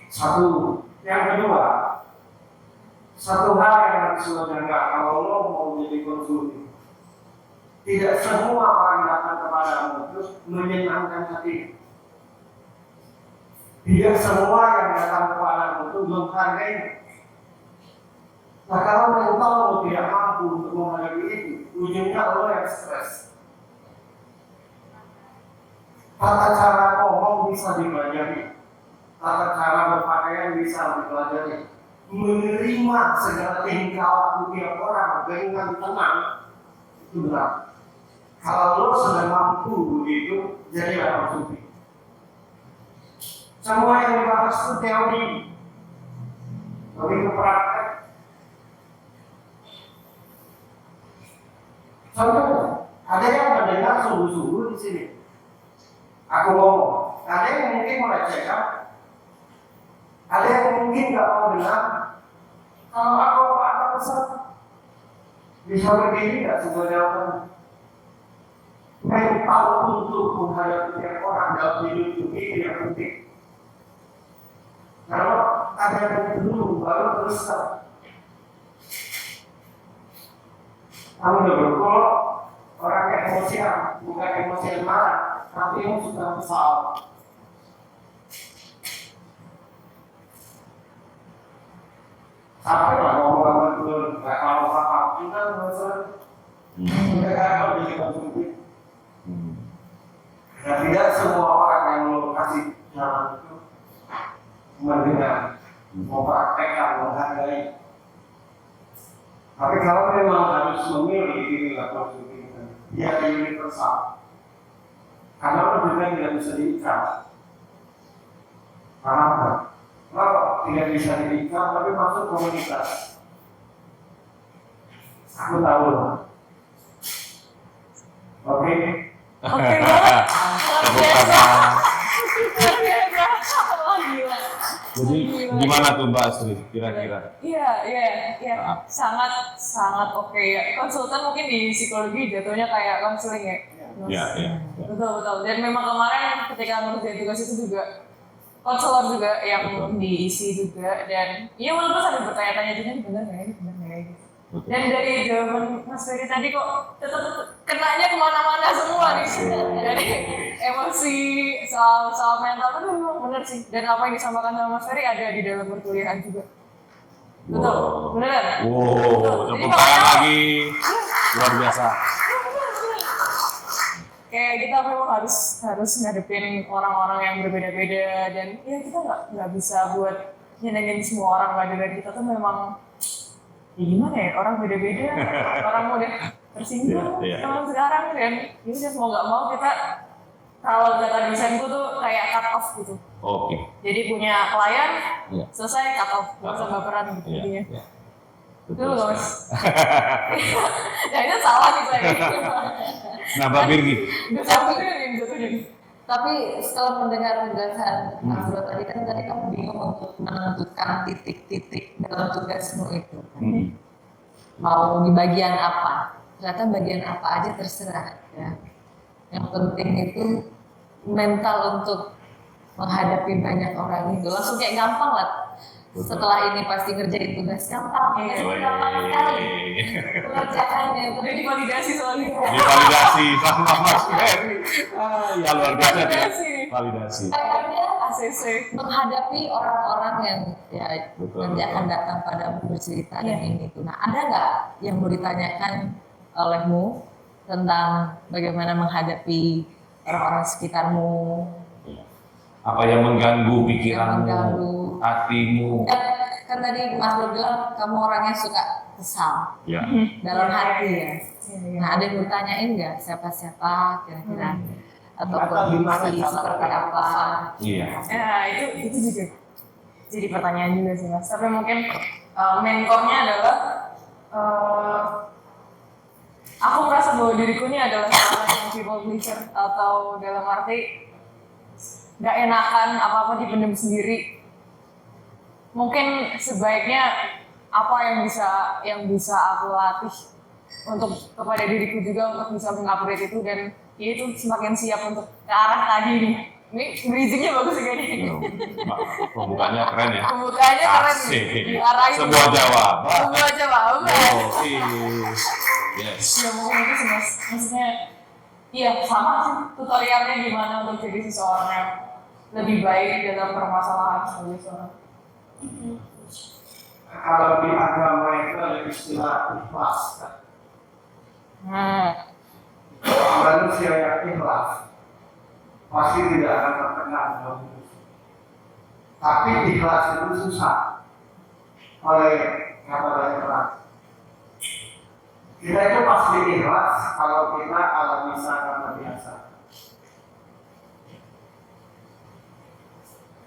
Satu, yang kedua, satu hal yang harus lo jaga kalau lo mau jadi konsultan. Tidak semua orang datang kepadamu terus menyenangkan hati. Tidak semua yang datang kepadamu itu menghargai. Nah kalau mental lo tidak mampu untuk menghadapi itu, ujungnya lo yang stres. Tata cara ngomong bisa dipelajari, tata cara berpakaian bisa dipelajari, menerima segala tingkah laku tiap orang dengan tenang itu berat. Kalau lo sudah mampu begitu, jadilah konsultan. Semua yang dibahas itu teori, tapi ke praktek. Contohnya, ada yang mendengar sungguh-sungguh di sini. Aku ngomong, ada yang mungkin melecehkan, ada yang mungkin nggak mau dengar. Kalau aku apa pesan, bisa begini nggak sebuah jawaban. Mental untuk menghadapi tiap orang dalam hidup ini yang penting. Kalau ada yang dulu, baru teruskan. Kamu udah berkol, orangnya emosian, bukan emosian marah, tapi yang sudah kesal. Sampai lah ngomong betul, nggak kalau paham kita masalah mereka akan bikin konsumsi. Dan tidak semua orang yang lo kasih jalan itu mendengar, mempraktekkan, menghargai. Tapi kalau memang harus memilih dirilah konsumsi, dia universal. Karena lo juga tidak bisa diikat. Kenapa? Kalau tidak bisa diikat, tapi masuk komunitas. Aku tahu loh. Oke. Oke banget. Luar biasa. Luar biasa. Wah, gila. Jadi gimana tuh Mbak Astrid kira-kira? Iya. Sangat oke ya. Konsultan mungkin di psikologi jatuhnya kayak konseling ya. Iya. Betul. Dan memang kemarin ketika ngerjain tugas itu juga konselor juga yang diisi juga, dan iya walaupun sambil bertanya-tanya juga ini benar nggak gitu. Dan dari jawaban Mas Ferry tadi kok tetap kenanya kemana-mana semua nih. Dari emosi soal mental itu memang benar sih. Dan apa yang disampaikan sama Mas Ferry ada di dalam perkuliahan juga. Betul, benar. Wow, tepuk tangan lagi. Luar biasa. Kayak kita memang harus ngadepin orang-orang yang berbeda-beda, dan ya kita nggak bisa buat nyenengin semua orang. Dengan kita tuh memang ya gimana ya, orang beda-beda, orang mudah tersinggung zaman sekarang, dan ya udah mau nggak mau kita, kalau kata dosenku tuh kayak cut off gitu. Oke. Jadi punya klien selesai cut off, nggak usah baperan gitu jadinya. Betul loh Mas. Ya itu salah nih saya. Nah, Mbak Birgi. Tapi setelah mendengar penjelasan Mas Bro tadi kamu bingung untuk menentukan titik-titik dalam tugasmu itu. Mau di bagian apa? Ternyata bagian apa aja terserah ya. Yang penting itu mental untuk menghadapi banyak orang itu. Langsung kayak gampang lah. Setelah ini pasti ngerjain tugas gampang sekali pengerjaannya. Udah divalidasi soalnya. Divalidasi sama Mas Ferry. Ya luar biasa ya. Validasi. Kayaknya ACC menghadapi orang-orang yang ya nanti akan datang padamu bercerita dan ini itu. Nah, ada nggak yang mau ditanyakan olehmu tentang bagaimana menghadapi orang-orang sekitarmu? Apa yang mengganggu pikiranmu, mengganggu hatimu? Kan tadi Mas Bro bilang kamu orangnya suka kesal dalam hati ya. Nah, ada yang bertanyain nggak siapa-siapa kira-kira atau kondisi seperti apa? Iya. Ya itu juga jadi pertanyaan juga sih Mas. Tapi mungkin mentornya adalah aku merasa bahwa diriku ini adalah seorang people pleaser, atau dalam arti nggak enakan apa-apa dipendam sendiri. Mungkin sebaiknya apa yang bisa aku latih untuk kepada diriku juga untuk bisa mengupgrade itu, dan ya itu semakin siap untuk ke arah tadi nih. Ini bridging-nya bagus sekali. Pembukaannya keren ya. Pembukaannya keren nih. Diarahin. Sebuah jawaban. Sebuah jawaban. Yes. Ya mungkin itu sih Mas. Maksudnya iya sama sih tutorialnya gimana untuk jadi seseorang yang lebih baik dalam permasalahan sebagai seorang. Kalau di agama itu ada istilah ikhlas. Manusia yang ikhlas pasti tidak akan terkena dalam hidup. Tapi ikhlas itu susah. Oleh kata ikhlas, kita itu pasti ikhlas kalau kita alami karena biasa.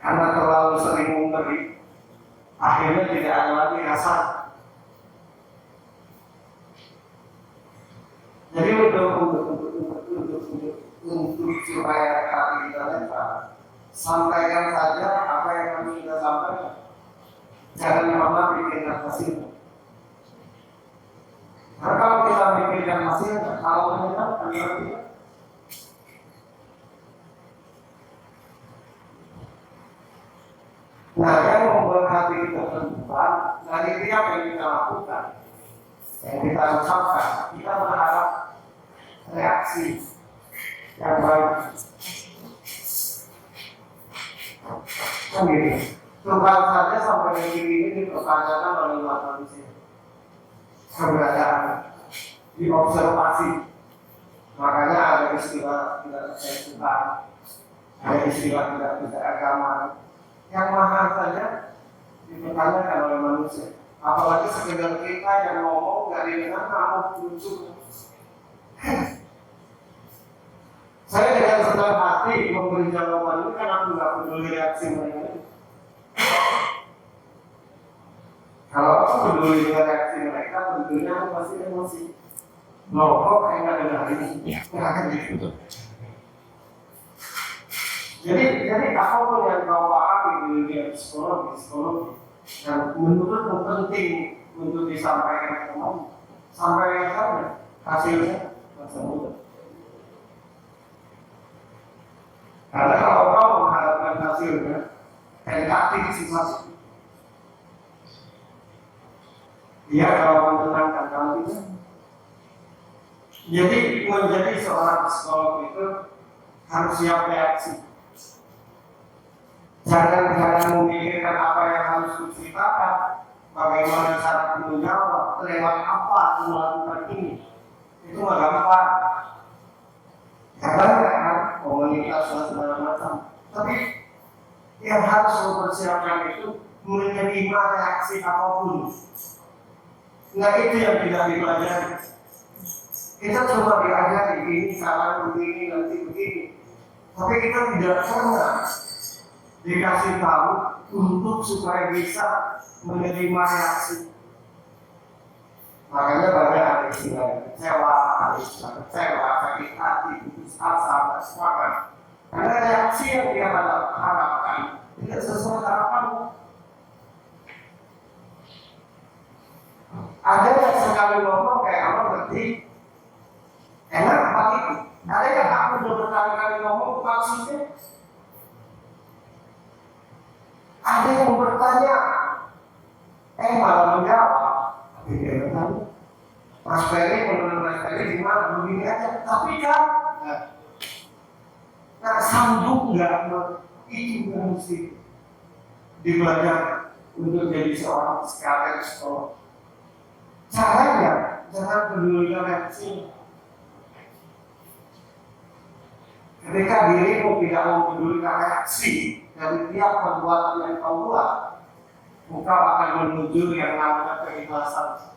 Karena terlalu sering memberi, akhirnya tidak ada lagi rasa. Jadi untuk supaya hati kita netral, sampaikan saja apa yang kami kita sampaikan. Jangan pernah pikirkan hasilnya. Karena kalau kita pikirkan hasilnya, kalau menyenangkan berarti nah, yang membuat hati kita terbuka dari tiap yang kita lakukan, yang kita ucapkan, kita berharap reaksi yang baik. Kan gitu. Tuhan saja sampai detik ini dipertanyakan oleh umat manusia. Keberadaan diobservasi. Makanya ada istilah tidak percaya Tuhan, ada istilah tidak percaya agama. Yang mahal saja dipertanyakan oleh manusia. Apalagi sekedar kita yang ngomong dari dengan kamu lucu. Saya dengan senang hati memberi jawaban ini karena aku nggak peduli reaksi mereka. Kalau aku peduli dengan reaksi mereka, tentunya aku pasti emosi. Loh, kok kayak nggak dengar ini? Ya. Nggak akan gitu. Betul. Jadi apapun yang kau pahami di dunia psikologi, yang menurutmu penting untuk disampaikan ke kamu, sampaikan saja hasilnya langsung mudah. Karena kalau kau mengharapkan hasilnya, negatif situasi. Dia kalau menenangkan kamu itu. Jadi menjadi seorang psikolog itu harus siap reaksi. Jangan memikirkan apa yang harus diceritakan, bagaimana cara menjawab, lewat apa melakukan ini. Itu mah gampang. Karena kan komunitas dan segala macam. Tapi yang harus mempersiapkan itu menerima reaksi apapun. Nah itu yang tidak dipelajari. Kita cuma diajari ini salah, begini, nanti begini. Tapi kita tidak pernah dikasih tahu untuk supaya bisa menerima reaksi. Makanya banyak ada istilah kecewa, sakit hati, putus asa, semangat. Karena reaksi yang dia harapkan tidak sesuai harapanmu. Ada yang sekali ngomong kayak apa berarti enak apa itu? Ada yang aku udah berkali-kali ngomong maksudnya. Ada yang bertanya, malah menjawab. Tapi dia bertanya, Mas Ferry menurut Mas Ferry gimana? Begini aja. Tapi kan, nggak sanggup nggak itu yang mesti dibelajar untuk jadi seorang psikolog. Caranya jangan peduli reaksi. Ketika dirimu tidak mempedulikan reaksi dari tiap perbuatan yang kau buat, engkau akan menuju yang namanya keikhlasan.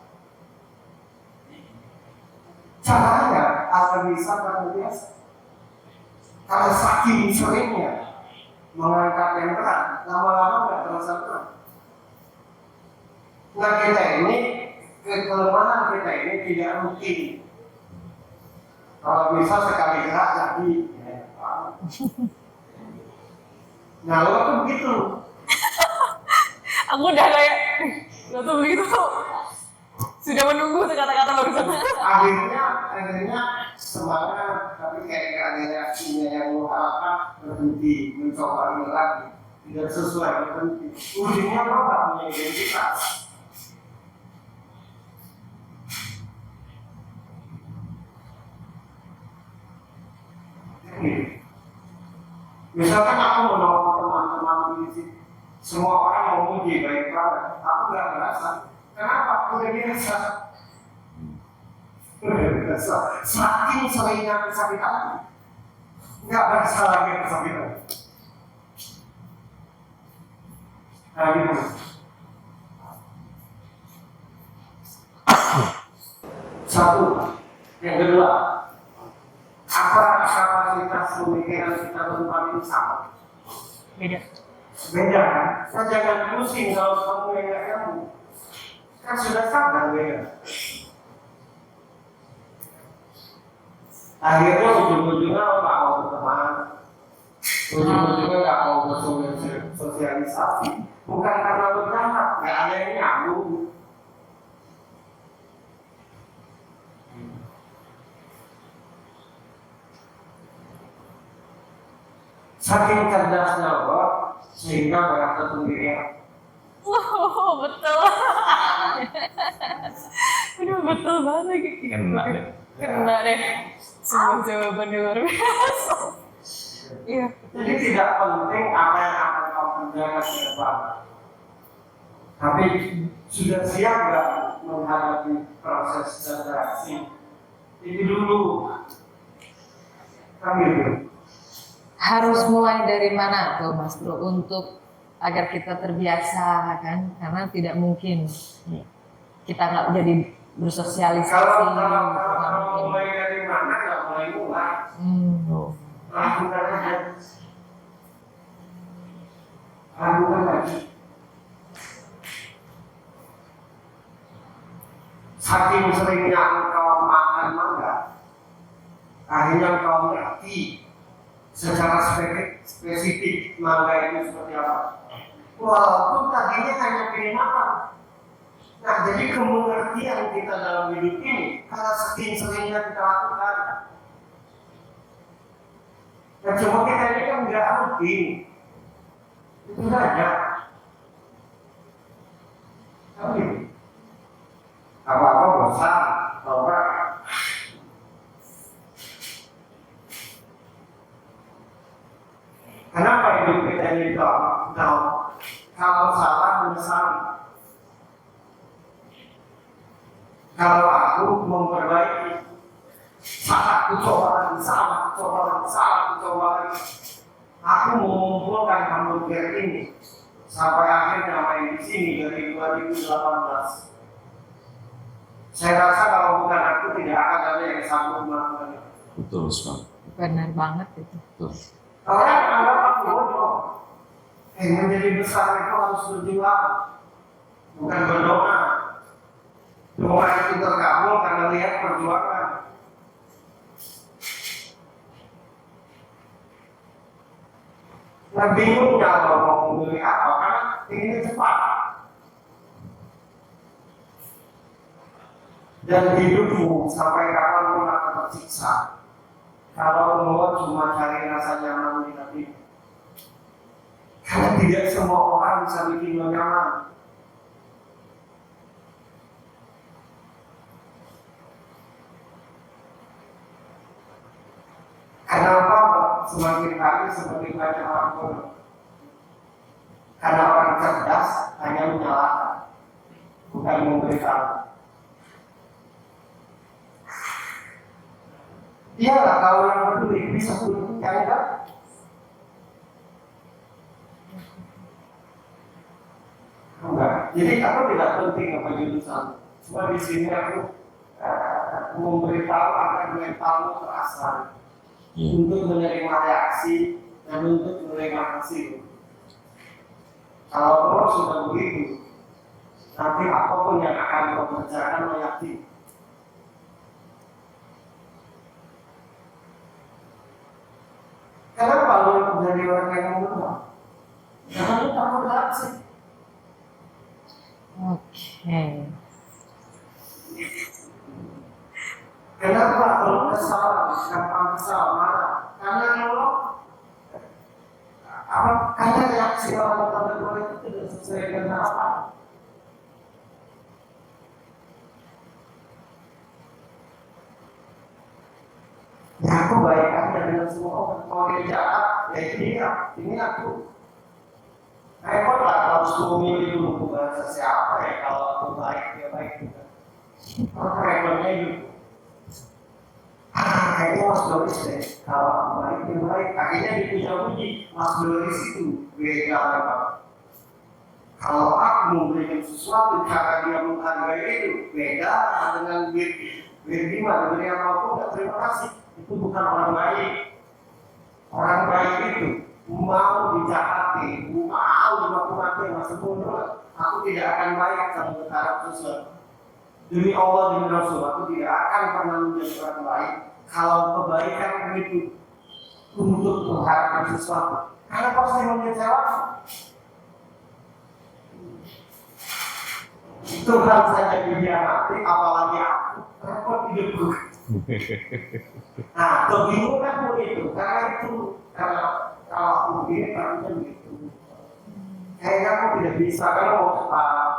Caranya akan bisa terbiasa. Kalau saking seringnya mengangkat yang berat, lama-lama nggak terasa berat. Nah kita ini, kelemahan kita ini tidak rutin. Kalau bisa sekali gerak jadi. Nah lo tuh begitu. Aku udah kayak, lo tuh begitu. Sudah menunggu tuh kata-kata barusan. Akhirnya semangat, tapi kayak gak ada reaksinya yang lo harapkan, berhenti, mencoba ini lagi. Tidak sesuai, berhenti. Ujungnya lo gak punya identitas. Misalkan aku menolong teman-teman di sini, semua orang mau muji baik banget, aku nggak merasa. Kenapa? Udah biasa. Saking seringnya kesakitan, nggak berasa lagi kesakitan. Nah gitu. Satu, yang kedua. Apa kapasitas pemikiran kita tentang ini sama? Beda kan? Kan jangan pusing kalau kamu yang gak kamu. Kan sudah sadar beda. Akhirnya ujung-ujungnya lo gak mau berteman. Ujung-ujungnya gak mau bersosialisasi. Bukan karena lo jahat, gak ada yang nyambung. Saking cerdasnya Allah, sehingga merasa sendirian. Wow, betul. Aduh, betul banget lagi. Kena deh. Kena deh. Semua jawaban luar biasa. Iya. Jadi tidak penting apa yang akan kau menjaga ke depan. Tapi sudah siap nggak menghadapi proses dan reaksi? Itu dulu. Kami dulu. Harus mulai dari mana tuh Mas Bro untuk agar kita terbiasa kan? Karena tidak mungkin kita nggak jadi bersosialisasi. Kalau nggak mungkin. mulai dari mana nggak mulai. Lakukan aja. Lakukan aja. Saking seringnya engkau makan mangga, akhirnya engkau mengerti secara spesifik mangga itu seperti apa. Walaupun tadinya hanya pengen makan. Nah, jadi kemengertian kita dalam hidup ini, karena saking seringnya kita lakukan. Nah, cuma kita ini kan nggak rutin. Itu saja. Tapi apa-apa bosan, bahwa kenapa hidup kita ini down? Kalau salah menyesal. Kalau aku memperbaiki, salah aku coba lagi, salah aku coba lagi. Aku mengumpulkan hamburger ini sampai akhirnya main di sini dari 2018. Saya rasa kalau bukan aku tidak akan ada yang sanggup melakukannya. Betul sekali. Benar banget itu. Betul. Orang anggap aku bodoh. Menjadi besar itu harus berjuang, bukan berdoa. Doa itu terkabul karena lihat perjuangan. Nah, bingungnya kalau mau membeli apa karena inginnya cepat. Dan hidupmu sampai kapanpun akan tersiksa kalau engkau cuma cari rasa nyaman di hati. Karena tidak semua orang bisa bikin lo nyaman. Kenapa semakin hari semakin banyak orang bodoh? Karena orang cerdas hanya menyalahkan, bukan memberitahu. Iyalah kalau yang peduli bisa peduli, ya enggak? Enggak. Jadi aku tidak penting apa jurusan. Cuma di sini aku memberitahu agar mentalmu terasa untuk menerima reaksi dan untuk menerima hasil. Kalau kau sudah begitu, nanti apapun yang akan kau kerjakan lo yakin. Kenapa lo jadi orang yang mudah? Jangan lupa berhasil. Oke. Kenapa lo kesal, gampang kesal, marah? Karena lo karena reaksi orang tertentu itu tidak sesuai dengan apa? Ya aku baik aja dengan semua orang. Kalau dia jahat, ya itu dia. Ini aku. Repot lah harus memilih dulu bahasa siapa ya. Kalau aku baik, dia baik juga. Kalau repotnya itu. Kayaknya Mas Doris deh. Kalau aku baik, dia baik. Akhirnya dipuja-puji. Mas Doris itu beda memang. Kalau aku memberikan sesuatu, cara dia menghargai itu beda dengan Birgima, dari apapun, tidak terima kasih. Itu bukan orang baik. Orang baik itu mau dijahati, mau dimaki-maki, masih bodoh. Aku tidak akan baik kalau berharap sesuatu. Demi Allah, demi Rasul, aku tidak akan pernah menjadi orang baik kalau kebaikan itu untuk mengharapkan sesuatu. Karena pasti mengecewakan. Tuhan saja dihianati, apalagi aku. Repot hidupku. Nah, kebingungan pun itu, karena kalau aku begini, karena begitu. Kayaknya aku tidak bisa, karena mau cepat.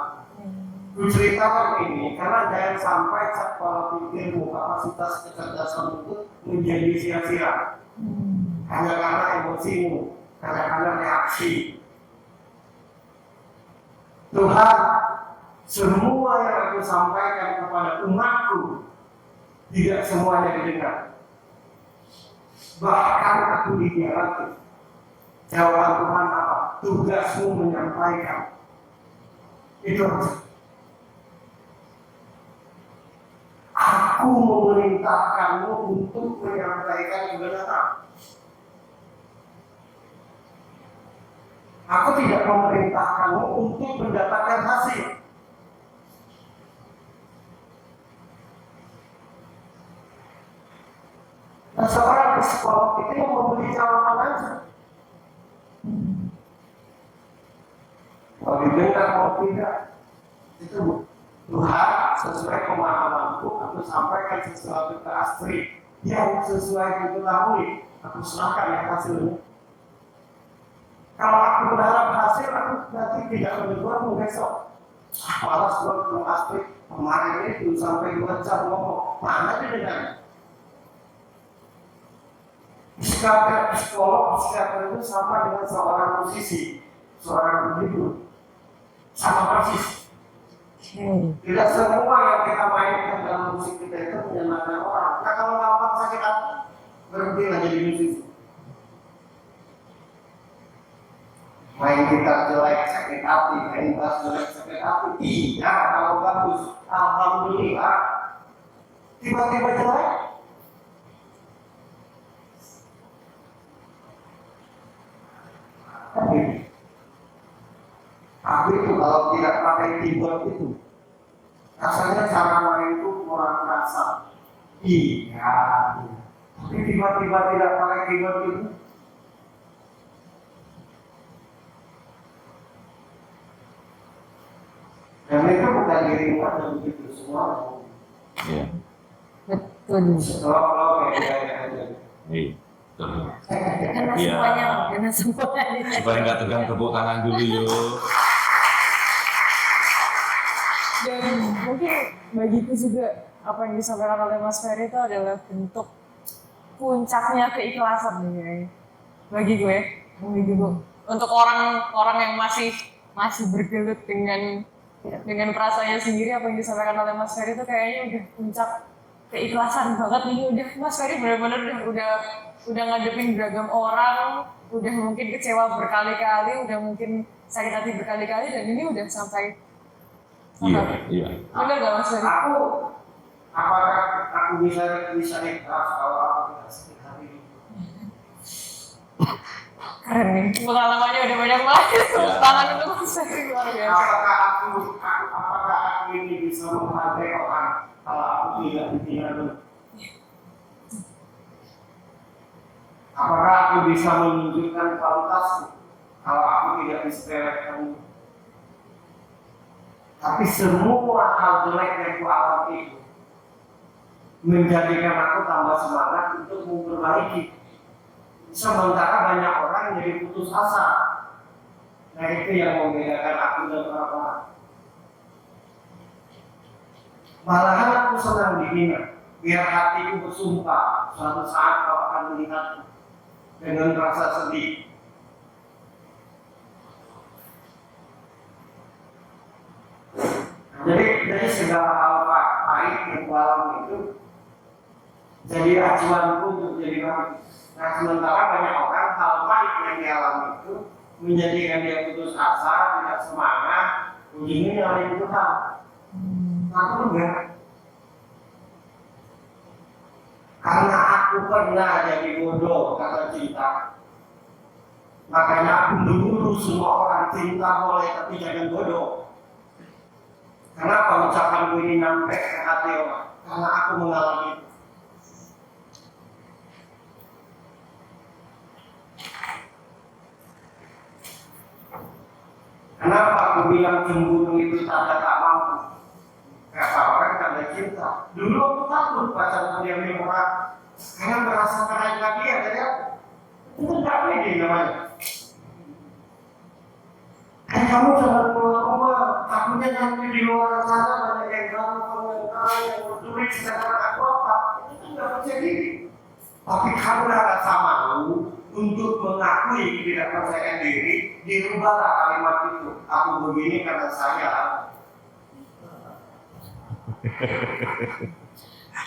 Menceritakan ini, karena jangan sampai pola pikirmu, kapasitas kecerdasan itu menjadi sia-sia. Hanya karena emosimu, karena reaksi. Tuhan, semua yang aku sampaikan kepada umatku tidak semuanya didengar. Bahkan aku dikhianati. Jawaban Tuhan apa? Tugasmu menyampaikan. Itu aja. Aku memerintahkanmu untuk menyampaikan kebenaran. Aku tidak memerintahkanmu untuk mendapatkan hasil. Nah, seorang psikolog itu yang memberi jawaban aja. Kalau didengar mau tidak, itu Tuhan sesuai pemahamanku, aku sampaikan sesuatu ke Astri yang sesuai diketahui, aku serahkan yang hasilnya. Kalau aku berharap hasil, aku nanti tidak menegurmu besok. Malas buat ke Astri, kemarin itu sampai 2 jam ngomong, mana didengar? Psikolog itu sama dengan seorang musisi, seorang penghibur, sama persis. Tidak semua yang kita mainkan dalam musik kita itu menyenangkan orang. Nah, kalau gampang sakit hati, berhentilah jadi musisi. Main gitar jelek sakit hati, main bass jelek sakit hati. Iya, kalau bagus, alhamdulillah. Tiba-tiba jelek. Aku itu kalau tidak pakai keyboard itu, rasanya cara main itu kurang rasa. Iya, tapi tiba-tiba tidak pakai keyboard itu, dan itu bukan dirimu aja begitu semua. Iya. Betul. Kalau kayak aja. Iya. Betul. Karena Iya. semuanya, karena semuanya. Supaya nggak tegang, tepuk tangan dulu yuk. Dan mungkin bagiku juga apa yang disampaikan oleh Mas Ferry itu adalah bentuk puncaknya keikhlasan nih kayaknya. Bagi gue. Untuk orang-orang yang masih bergelut dengan perasaannya sendiri, apa yang disampaikan oleh Mas Ferry itu kayaknya udah puncak keikhlasan banget nih. Udah Mas Ferry benar-benar udah ngadepin beragam orang, udah mungkin kecewa berkali-kali, udah mungkin sakit hati berkali-kali, dan ini udah sampai. Iya. Benar nggak Mas Ferry? Apakah aku bisa ikhlas kalau aku tidak sakit hati? Keren nih, pengalamannya udah banyak banget. Tangan untuk Mas Ferry luar biasa. Apakah aku ini bisa menghargai orang kalau aku tidak ditinggal? Apakah aku bisa menunjukkan kualitasku kalau aku tidak disepelekan? Tapi semua hal jelek yang aku alami itu menjadikan aku tambah semangat untuk memperbaiki. Sementara banyak orang jadi putus asa. Nah, itu yang membedakan aku dan orang-orang. Malahan aku senang dihina, biar hatiku bersumpah suatu saat kau akan melihatku dengan rasa sedih. Jadi segala hal pahit yang kualami itu jadi acuanku untuk jadi baik. Nah, sementara banyak orang hal pahit yang dialami itu menjadikan dia putus asa, tidak semangat, ujungnya nyalain Tuhan. Aku enggak. Karena aku pernah jadi bodoh kata cinta. Makanya aku menunggu semua orang cinta boleh, tapi jangan bodoh. Kenapa ucapanku ini nyampe ke hati orang? Karena aku mengalami itu. Kenapa aku bilang cemburu itu tanda tak mampu? Kata orang tanda cinta. Dulu aku takut pacarku diambil orang, karena merasa keraguan dia dari aku. Itu tidak pede namanya. Kamu jangan keluar rumah, takutnya nanti di luar sana banyak yang yang berduit sedangkan aku apa? Itu kan tidak percaya diri. Tapi karena rasa malu, untuk mengakui ketidakpercayaan diri, dirubahlah kalimat itu. Aku begini karena saya.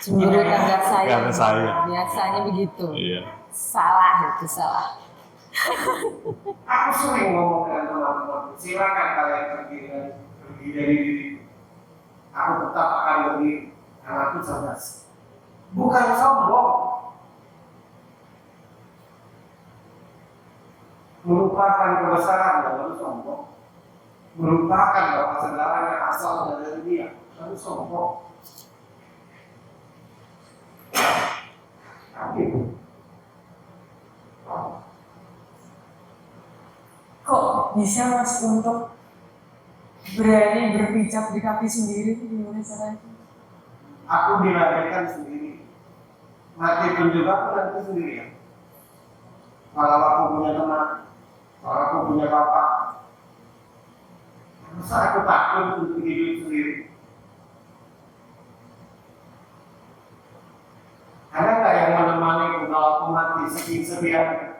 Cemburu tangga saya. Karena saya. Biasanya begitu. Iya. Salah itu salah. Aku sering ngomong dengan teman-teman, silakan kalian pergi dari diriku. Aku tetap akan berdiri karena aku cerdas. Bukan sombong. Melupakan kebesaran baru sombong. Melupakan bahwa segalanya asal dari dia baru sombong. Kok bisa Mas untuk berani berpijak di kaki sendiri? Gimana caranya? Aku dilahirkan sendiri, mati pun juga aku nanti sendirian. Kalau aku punya teman, kalau aku punya bapak, masa aku takut untuk hidup sendiri? Ada nggak yang menemani kalau aku mati sekian?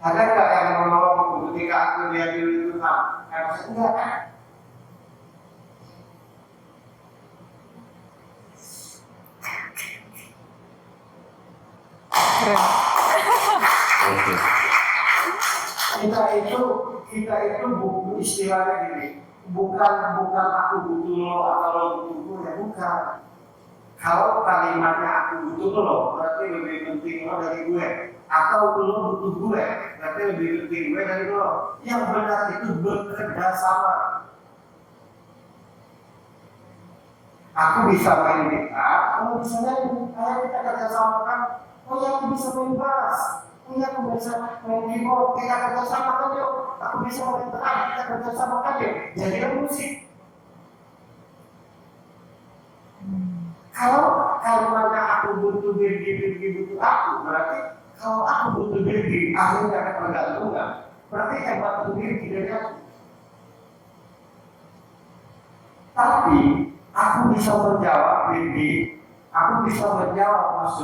Ada nggak yang menolong ketika aku diambil itu Tuhan? Enggak kan? Keren. Oke. Kita itu buku istilahnya gini, bukan aku butuh lo atau lo butuh gue, bukan. Kalau kalimatnya aku butuh lo, berarti lebih penting lo dari gue. Atau lo butuh gue, berarti lebih penting gue dari lo. Yang benar itu bekerja sama. Aku bisa main gitar, kalau bisa nyanyi, ayo kita kerja sama kan. Oh ya, aku bisa main bass. Oh ya, aku bisa main keyboard, kita kerja sama kan yuk. Aku bisa main gitar, kita kerja sama kan yuk. Jadilah musik. Kalau kalimatnya aku butuh Birgi butuh aku, berarti kalau aku butuh Birgi, akhirnya akan tergantungan. Berarti hebat Birgi dari aku. Tapi aku bisa menjawab Birgi, aku bisa menjawab Mas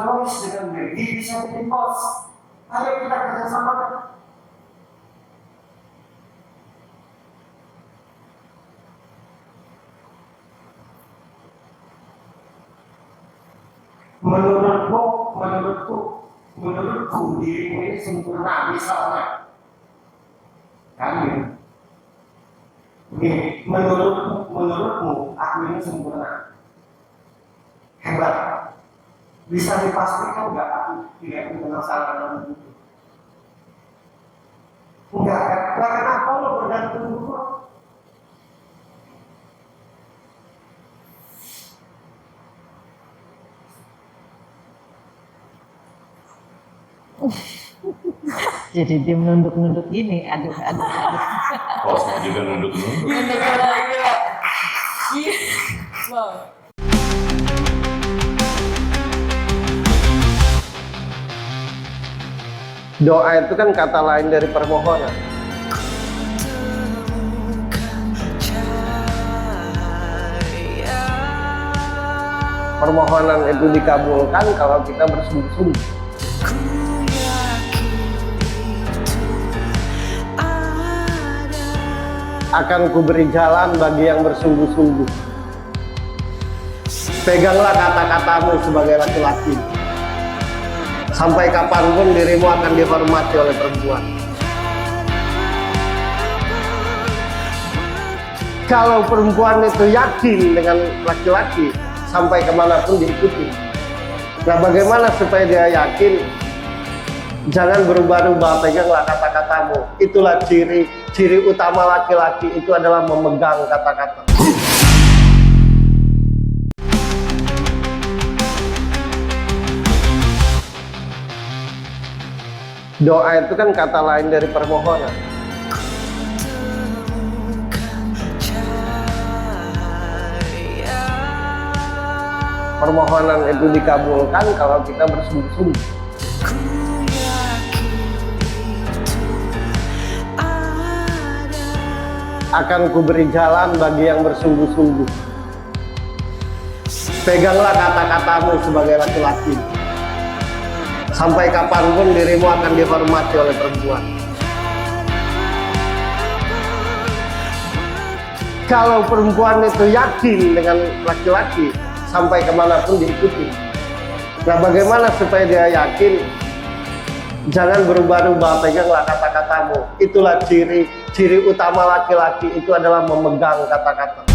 Doris dengan Birgi bisa jadi bos. Ayo kita kerjasama kan? Menurutku dirimu ini sempurna misalnya. Kan? Menurutmu aku ini sempurna. Hebat. Bisa dipastikan nggak aku tidak punya masalah dalam hidup? Enggak, kenapa lo bergantung gue? Jadi dia menunduk-nunduk gini, aduh. Hostnya juga nunduk-nunduk. Wow. Doa itu kan kata lain dari permohonan. Permohonan itu dikabulkan kalau kita bersungguh-sungguh. Akan kuberi jalan bagi yang bersungguh-sungguh. Peganglah kata-katamu sebagai laki-laki. Sampai kapanpun dirimu akan dihormati oleh perempuan. Kalau perempuan itu yakin dengan laki-laki, sampai kemanapun diikuti. Nah, bagaimana supaya dia yakin? Jangan berubah-ubah, peganglah kata-katamu. Itulah ciri utama laki-laki, itu adalah memegang kata-kata. Doa itu kan kata lain dari permohonan. Permohonan itu dikabulkan kalau kita bersungguh-sungguh. Akan kuberi jalan bagi yang bersungguh-sungguh. Peganglah kata-katamu sebagai laki-laki. Sampai kapanpun dirimu akan dihormati oleh perempuan. Kalau perempuan itu yakin dengan laki-laki, sampai kemanapun diikuti. Nah, bagaimana supaya dia yakin? Jangan berubah-ubah, peganglah kata-katamu. Itulah ciri utama laki-laki, itu adalah memegang kata-kata.